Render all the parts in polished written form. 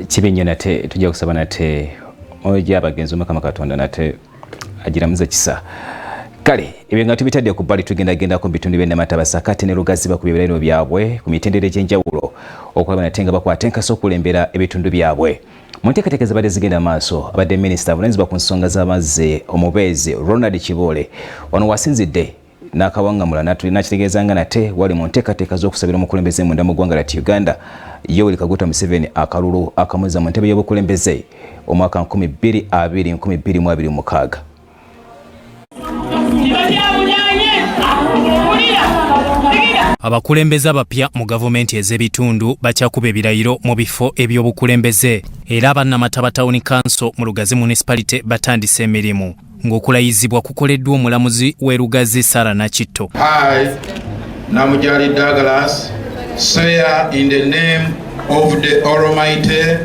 kibi nate tujja kusaba nate oja abagenzi Mukama Katonda nate agiramuze kisa kale ebyo nga tubitadde ku bbali tugenda ku bitundu bya Namataba sakati ne Lugazi bakubye ebirayiro byabwe ku mitendera egy'enjawulo okulaba nate nga bakwata enkasi okulembera ebitundu byabwe. Mu nteekateeka ezibadde zigenda maaso abadde minisita avunanyizibwa ku nsonga z'amazzi omubeezi Ronald Kibole wano wasinzidde n'akawangamula n'akitegeeza nga nate wali mu nteekateeka z'okusabira omukulembeze munda mu ggwanga lya Uganda Yoweri Kaguta Museveni akalulu akamweza mu ntebe y'obukulembeze omwaka 2026. Abakulembeze abapya mu gavumenti ez'ebitundu bakyakuba ebirayiro mu bifo eby'obukulembeze era Namataba Town Council mu Lugazi Municipality batandise emirimu ng'okulayizibwa kukoleddwa omulamuzi w'e Lugazi Sara Nakitto. I, Namujali Douglas, swear in the name of the Almighty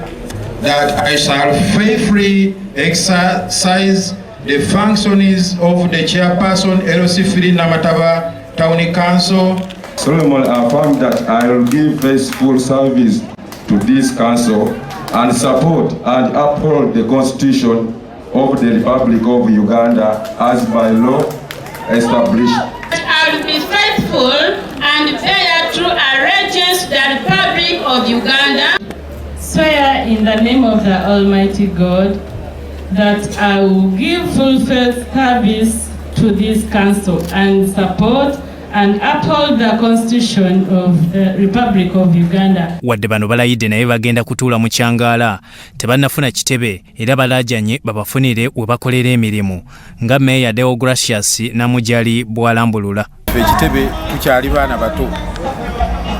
that I shall faithfully exercise the functions of the chairperson LC3 Namataba Town Council. Solomon affirmed that I will give faithful service to this council and support and uphold the Constitution of the Republic of Uganda as by law established. I will be faithful and bear true allegiance to the Republic of Uganda. Swear in the name of the Almighty God that I will give full faith service to this council and support and uphold the Constitution of the Republic of Uganda. Wadde bano balayidde naye bagenda kutuula mu kyangaala tebannafuna kitebe era balaajanye babafunire we bakolera emirimu nga Meya Deogracius Namujali bwalambulula. Ekitebe tukyali baana bato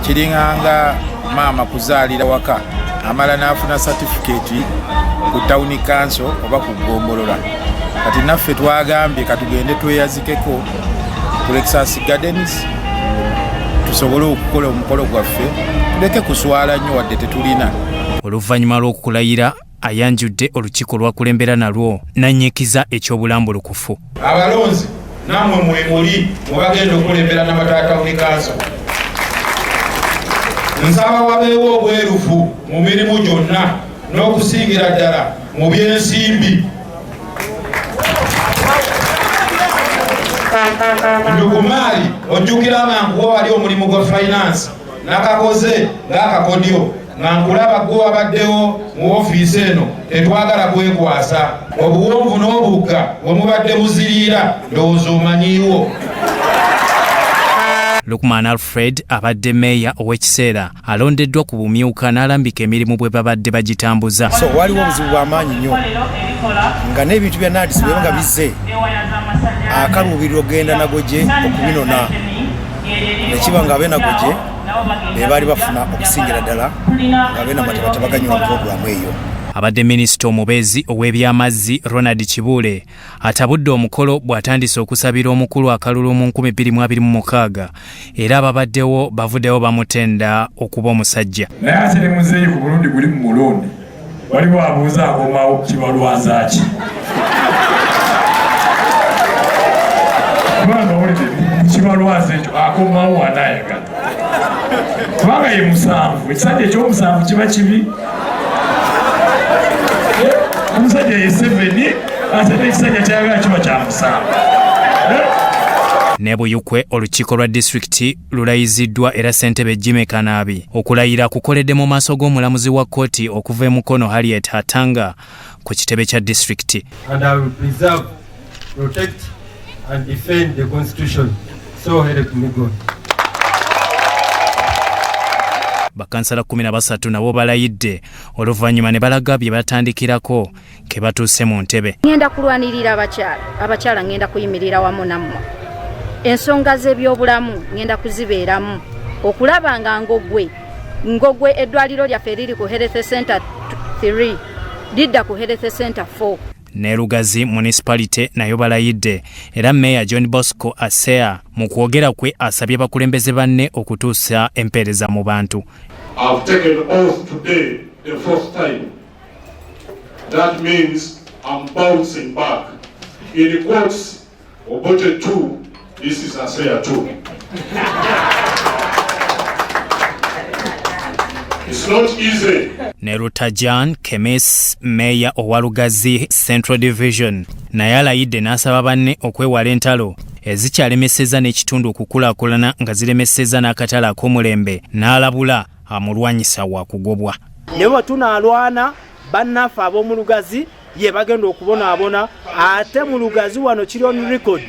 kiringanga maama kuzaalira waka amala n'afuna certificate ku Town Council oba ku ggombolola kati naffe twagambye katugende tweyazikeko ku Lexus Gardens tusobole okukola omukolo gwaffe tuleke kuswala nnyo wadde tetulina. Oluvannyuma lw'okulayira ayanjudde olukiiko lwakulembera nalwo nanyikiza eky'obulambulukufu. Abalonzi namwe mwemuli mubagenda okulembera Namataba Town Council. Nsaba wabeewo obwerufu mu mirimu gyonna n'okusingira ddala mu byensimbi. Ndukumali ojjukira mangu wali omulimu gwa finance nakakoze ng'akakodyo nga nkulaba gwe wabaddewo mu ofiisi eno tetwagala kwekwasa obuwonvu n'obugga bwe mubadde muziriira ndowooza omanyiiwo. Lukman Alfred abadde meya ow'ekiseera alondeddwa ku bumyuka n'alambika emirimu bwe babadde bagitambuza. So waliwo obuzibu bw'amaanyi nnyo nga n'ebintu bya NADS bwe nga bizze akaluubiriro genda nagoje okubinona nekiba nga abenagoje be baali bafuna okusingira ddala nga Namataba tabaganyula puroguramu eyo. Abadde minisita omubeezi ow'ebyamazzi Ronald Kibule atabudde omukolo bw'atandise okusabira omukulu akalulu mu 2026 era ababaddewo bavuddewo bamutenda okuba omusajja. Naye ate ne muzeeyi ku Burundi guli mu mulondi waliwo abuuza akomawo kibalwaza ki? Kubanga olidde kibalwaza ekyo akomawo wanayagala kubanga ye musanvu ekisajja ekyomusanvu kiba kibi. Omusajja ye 7 ate n'ekisajja kyayagala kiba kya musanvu. Ne Buikwe olukiiko lwa disitulikiti lulayiziddwa era ssentebe Jimmy Kanaabi okulayira kukoledde mu maaso g'omulamuzi wa kkooti okuva e Mukono Harriet Hatanga ku kitebe kya disitulikiti. And I will preserve, protect and defend the Constitution. So help me God. Bakansala 13 nabo balayidde oluvannyuma ne balaga bye batandikirako ke batuuse mu ntebe. Ngenda kulwanirira abakyala ngenda kuyimirira wamu nammwe. Ensonga z'ebyobulamu ngenda kuzibeeramu okulaba nga ngogwe eddwaliro lyaffe eriri ku Health Center 3 lidda ku Health Center 4. Ne Lugazi Municipality nayo balayidde era Meya John Bosco Asea mu kwogera kwe asabye bakulembeze banne okutuusa empeereza mu bantu. I've taken oath today the first time. That means I'm bouncing back. In quotes, Obote 2, this is Asea 2. It's not easy. Nerutajan Kemes Meya owa Lugazi Central Division naye alayidde n'asaba banne okwewala entalo ezikyalemeseza n'ekitundu okukulaakulana nga ziremeseza n'akatale ak'omulembe n'alabula amulwanyisa wa kugobwa. Ne bwe tunaalwana bannaffe ab'omu Lugazi ye bagenda okubonaabona ate mu Lugazi wano kiri on record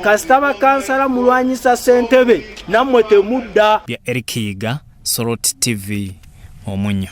kasita bakansala mulwanyisa ssentebe nammwe temudda. Bya Eric Yiga, Sorot TV, Omunyo.